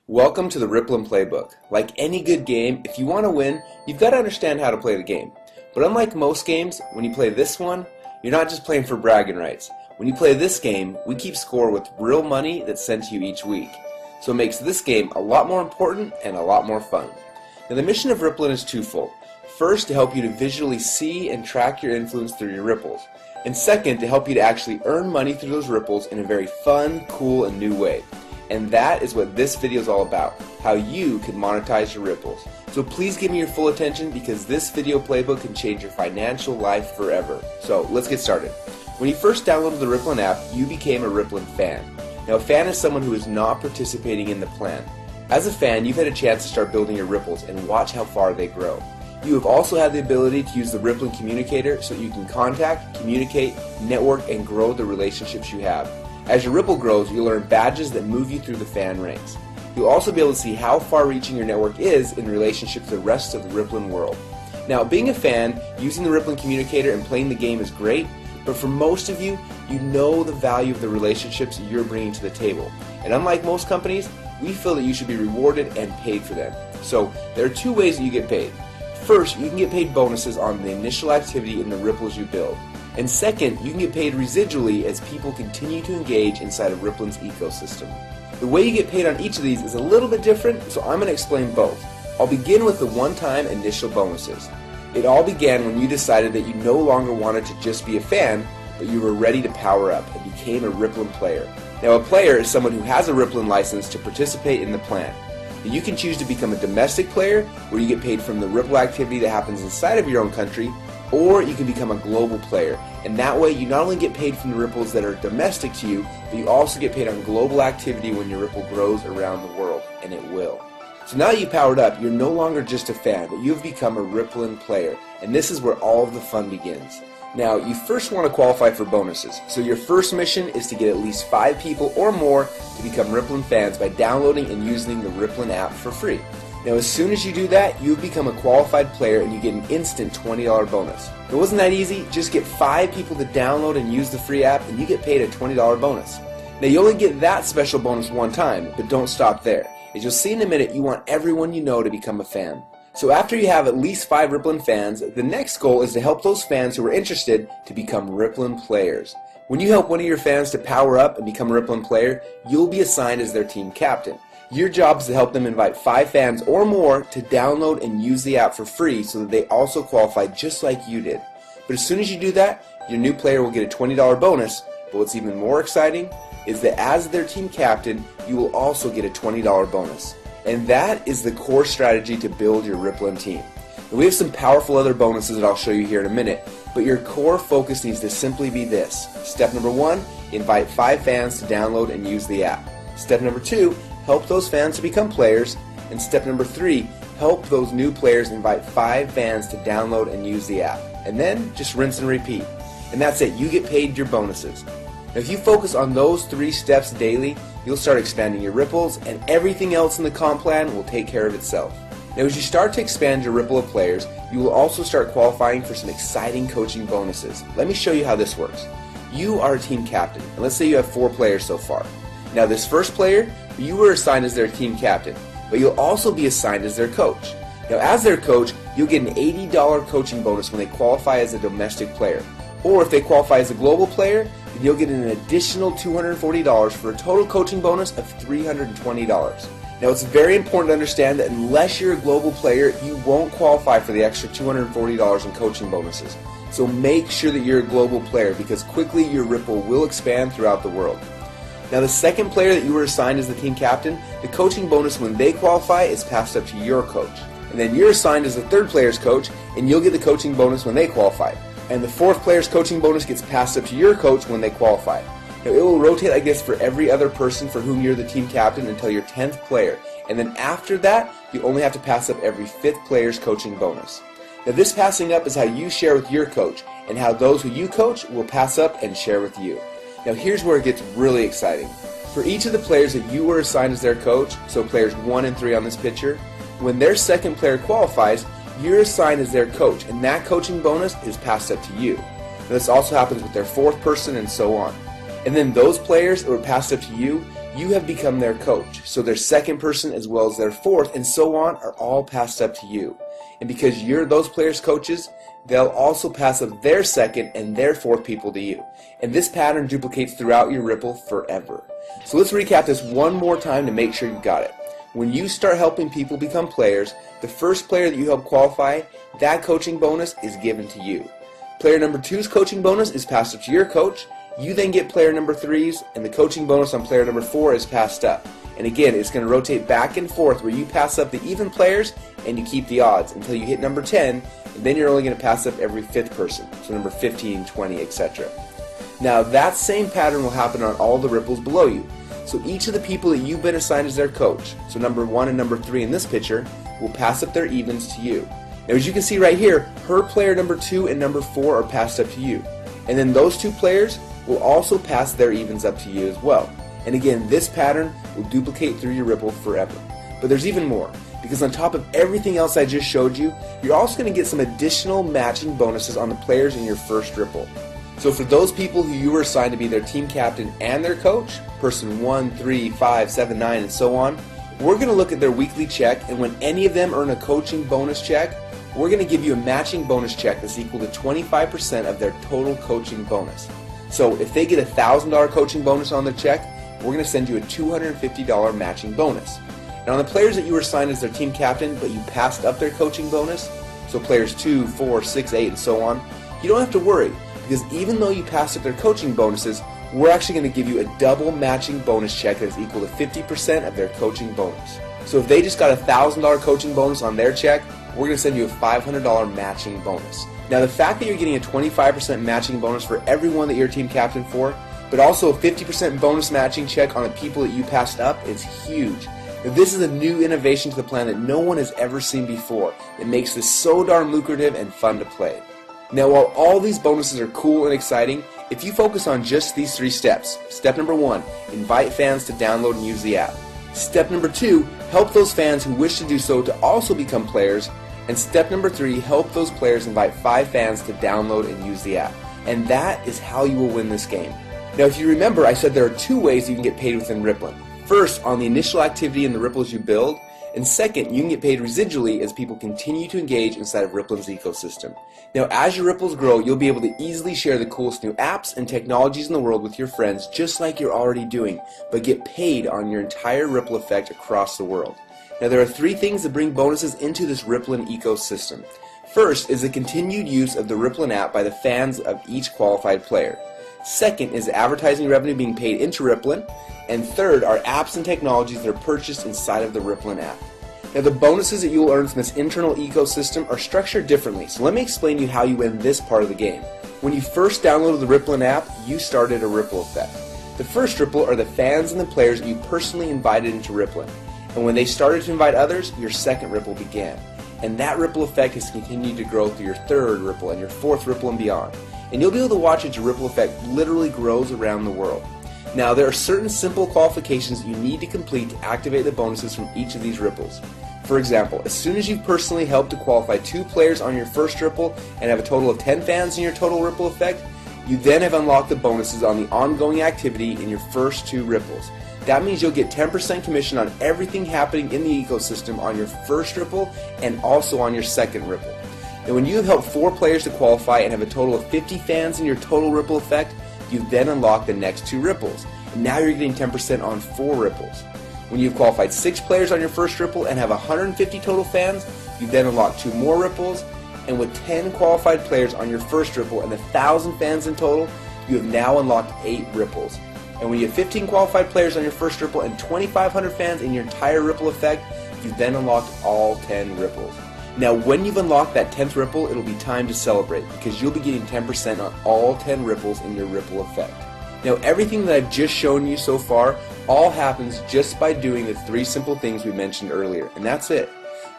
Welcome to the RIPPLN Playbook. Like any good game, if you want to win, you've got to understand how to play the game. But unlike most games, when you play this one, you're not just playing for bragging rights. When you play this game, we keep score with real money that's sent to you each week. So it makes this game a lot more important and a lot more fun. Now the mission of RIPPLN is twofold. First, to help you to visually see and track your influence through your ripples. And second, to help you to actually earn money through those ripples in a very fun, cool, and new way. And that is what this video is all about, how you can monetize your ripples. So please give me your full attention because this video playbook can change your financial life forever. So let's get started. When you first downloaded the RIPPLN app, you became a RIPPLN fan. Now a fan is someone who is not participating in the plan. As a fan, you've had a chance to start building your ripples and watch how far they grow. You have also had the ability to use the RIPPLN communicator so you can contact, communicate, network, and grow the relationships you have. As your ripple grows, you'll earn badges that move you through the fan ranks. You'll also be able to see how far-reaching your network is in relationship to the rest of the RIPPLN world. Now, being a fan, using the RIPPLN communicator and playing the game is great, but for most of you, you know the value of the relationships you're bringing to the table. And unlike most companies, we feel that you should be rewarded and paid for them. So, there are two ways that you get paid. First, you can get paid bonuses on the initial activity in the ripples you build. And second, you can get paid residually as people continue to engage inside of RIPPLN's ecosystem. The way you get paid on each of these is a little bit different, so I'm going to explain both. I'll begin with the one-time initial bonuses. It all began when you decided that you no longer wanted to just be a fan, but you were ready to power up and became a RIPPLN player. Now a player is someone who has a RIPPLN license to participate in the plan. You can choose to become a domestic player, where you get paid from the Ripple activity that happens inside of your own country, or you can become a global player, and that way you not only get paid from the ripples that are domestic to you, but you also get paid on global activity when your ripple grows around the world, and it will. So now that you've powered up, you're no longer just a fan, but you've become a RIPPLN player, and this is where all of the fun begins. Now, you first want to qualify for bonuses, so your first mission is to get at least 5 people or more to become RIPPLN fans by downloading and using the RIPPLN app for free. Now as soon as you do that, you become a qualified player and you get an instant $20 bonus. It wasn't that easy, just get 5 people to download and use the free app and you get paid a $20 bonus. Now you only get that special bonus one time, but don't stop there. As you'll see in a minute, you want everyone you know to become a fan. So after you have at least 5 RIPPLN fans, the next goal is to help those fans who are interested to become RIPPLN players. When you help one of your fans to power up and become a RIPPLN player, you'll be assigned as their team captain. Your job is to help them invite 5 fans or more to download and use the app for free so that they also qualify just like you did. But as soon as you do that, your new player will get a $20 bonus, but what's even more exciting is that as their team captain, you will also get a $20 bonus. And that is the core strategy to build your RIPPLN team. And we have some powerful other bonuses that I'll show you here in a minute, but your core focus needs to simply be this. Step number 1, invite 5 fans to download and use the app. Step number 2, help those fans to become players. And step number 3, help those new players invite 5 fans to download and use the app. And then just rinse and repeat. And that's it, you get paid your bonuses. Now if you focus on those 3 steps daily, you'll start expanding your ripples and everything else in the comp plan will take care of itself. Now as you start to expand your ripple of players, you will also start qualifying for some exciting coaching bonuses. Let me show you how this works. You are a team captain, and let's say you have 4 players so far. Now this first player, you were assigned as their team captain, but you'll also be assigned as their coach. Now as their coach, you'll get an $80 coaching bonus when they qualify as a domestic player. Or if they qualify as a global player, then you'll get an additional $240 for a total coaching bonus of $320. Now it's very important to understand that unless you're a global player, you won't qualify for the extra $240 in coaching bonuses. So make sure that you're a global player because quickly your ripple will expand throughout the world. Now the second player that you were assigned as the team captain, the coaching bonus when they qualify is passed up to your coach. And then you're assigned as the third player's coach and you'll get the coaching bonus when they qualify. And the fourth player's coaching bonus gets passed up to your coach when they qualify. Now it will rotate like this for every other person for whom you're the team captain until your 10th player. And then after that, you only have to pass up every 5th player's coaching bonus. Now this passing up is how you share with your coach and how those who you coach will pass up and share with you. Now here's where it gets really exciting. For each of the players that you were assigned as their coach, so players 1 and 3 on this picture, when their second player qualifies, you're assigned as their coach, and that coaching bonus is passed up to you. Now, this also happens with their 4th person and so on. And then those players that were passed up to you, you have become their coach. So their second person as well as their fourth and so on are all passed up to you. And because you're those players' coaches, they'll also pass up their second and their fourth people to you. And this pattern duplicates throughout your Ripple forever. So let's recap this one more time to make sure you got it. When you start helping people become players, the first player that you help qualify, that coaching bonus is given to you. Player number 2's coaching bonus is passed up to your coach. You then get player number 3's, and the coaching bonus on player number 4 is passed up. And again, it's going to rotate back and forth where you pass up the even players and you keep the odds until you hit number 10, and then you're only going to pass up every 5th person, so number 15, 20, etc. Now that same pattern will happen on all the ripples below you. So each of the people that you've been assigned as their coach, so number 1 and number 3 in this picture, will pass up their evens to you. Now as you can see right here, her player number 2 and number 4 are passed up to you. And then those two players will also pass their evens up to you as well. And again, this pattern will duplicate through your Ripple forever. But there's even more, because on top of everything else I just showed you, you're also going to get some additional matching bonuses on the players in your first Ripple. So for those people who you were assigned to be their team captain and their coach, person 1, 3, 5, 7, 9, and so on, we're going to look at their weekly check, and when any of them earn a coaching bonus check, we're going to give you a matching bonus check that's equal to 25% of their total coaching bonus. So if they get a $1,000 coaching bonus on their check, we're going to send you a $250 matching bonus. Now on the players that you were assigned as their team captain, but you passed up their coaching bonus, so players 2, 4, 6, 8, and so on, you don't have to worry, because even though you passed up their coaching bonuses, we're actually going to give you a double matching bonus check that is equal to 50% of their coaching bonus. So if they just got a $1,000 coaching bonus on their check, we're going to send you a $500 matching bonus. Now the fact that you're getting a 25% matching bonus for everyone that you're team captain for, but also a 50% bonus matching check on the people that you passed up is huge. Now, this is a new innovation to the plan that no one has ever seen before. It makes this so darn lucrative and fun to play. Now while all these bonuses are cool and exciting, if you focus on just these 3 steps, step number 1, invite fans to download and use the app. Step number 2, help those fans who wish to do so to also become players. And step number 3, help those players invite 5 fans to download and use the app. And that is how you will win this game. Now if you remember, I said there are 2 ways you can get paid within RIPPLN. First, on the initial activity in the ripples you build, and second, you can get paid residually as people continue to engage inside of RIPPLN's ecosystem. Now as your ripples grow, you'll be able to easily share the coolest new apps and technologies in the world with your friends just like you're already doing, but get paid on your entire ripple effect across the world. Now there are 3 things that bring bonuses into this RIPPLN ecosystem. First is the continued use of the RIPPLN app by the fans of each qualified player. Second is advertising revenue being paid into RIPPLN. And third are apps and technologies that are purchased inside of the RIPPLN app. Now the bonuses that you will earn from this internal ecosystem are structured differently, so let me explain to you how you win this part of the game. When you first downloaded the RIPPLN app, you started a ripple effect. The first ripple are the fans and the players that you personally invited into RIPPLN. And when they started to invite others, your second ripple began. And that ripple effect has continued to grow through your third ripple and your fourth ripple and beyond. And you'll be able to watch as your ripple effect literally grows around the world. Now there are certain simple qualifications that you need to complete to activate the bonuses from each of these ripples. For example, as soon as you've personally helped to qualify 2 players on your first ripple and have a total of 10 fans in your total ripple effect, you then have unlocked the bonuses on the ongoing activity in your first 2 ripples. That means you'll get 10% commission on everything happening in the ecosystem on your first ripple and also on your second ripple. And when you have helped 4 players to qualify and have a total of 50 fans in your total ripple effect, you then unlock the next 2 ripples. And now you're getting 10% on 4 ripples. When you've qualified 6 players on your first ripple and have 150 total fans, you then unlock 2 more ripples. And with 10 qualified players on your first ripple and 1,000 fans in total, you have now unlocked 8 ripples. And when you have 15 qualified players on your first ripple and 2,500 fans in your entire ripple effect, you've then unlocked all 10 ripples. Now when you've unlocked that 10th ripple, it'll be time to celebrate because you'll be getting 10% on all 10 ripples in your ripple effect. Now everything that I've just shown you so far all happens just by doing the 3 simple things we mentioned earlier, and that's it.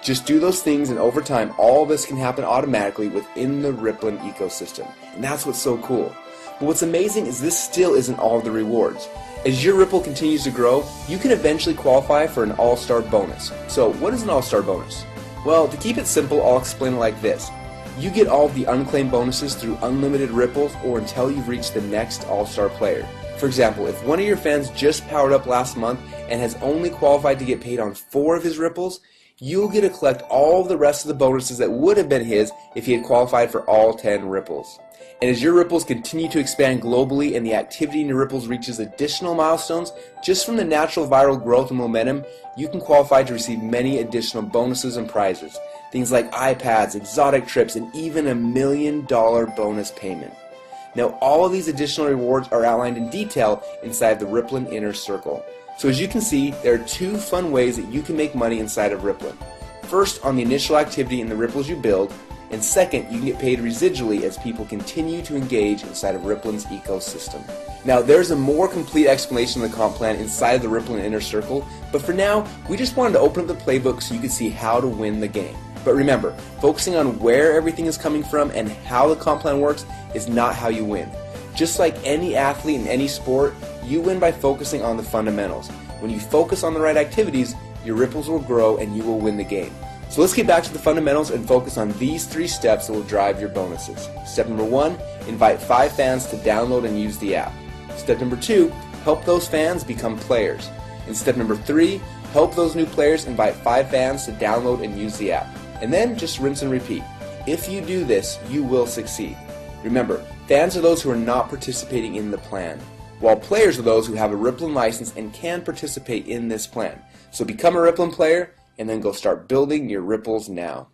Just do those things and over time all this can happen automatically within the RIPPLN ecosystem, and that's what's so cool. But what's amazing is this still isn't all of the rewards. As your ripple continues to grow, you can eventually qualify for an all-star bonus. So what is an all-star bonus? Well, to keep it simple, I'll explain it like this. You get all of the unclaimed bonuses through unlimited ripples or until you've reached the next all-star player. For For example, if one of your fans just powered up last month and has only qualified to get paid on 4 of his ripples, you'll get to collect all of the rest of the bonuses that would have been his if he had qualified for all 10 ripples. And as your ripples continue to expand globally and the activity in your ripples reaches additional milestones, just from the natural viral growth and momentum, you can qualify to receive many additional bonuses and prizes. Things like iPads, exotic trips, and even $1 million bonus payment. Now, all of these additional rewards are outlined in detail inside the RIPPLN Inner Circle. So as you can see, there are 2 fun ways that you can make money inside of RIPPLN. First, on the initial activity in the ripples you build, and second, you can get paid residually as people continue to engage inside of RIPPLN's ecosystem. Now, there's a more complete explanation of the comp plan inside of the RIPPLN Inner Circle, but for now, we just wanted to open up the playbook so you could see how to win the game. But remember, focusing on where everything is coming from and how the comp plan works is not how you win. Just like any athlete in any sport, you win by focusing on the fundamentals. When you focus on the right activities, your ripples will grow and you will win the game. So let's get back to the fundamentals and focus on these 3 steps that will drive your bonuses. Step number 1, invite 5 fans to download and use the app. Step number 2, help those fans become players. And step number 3, help those new players invite 5 fans to download and use the app. And then just rinse and repeat. If you do this, you will succeed. Remember, fans are those who are not participating in the plan, while players are those who have a RIPPLN license and can participate in this plan. So become a RIPPLN player and then go start building your ripples now.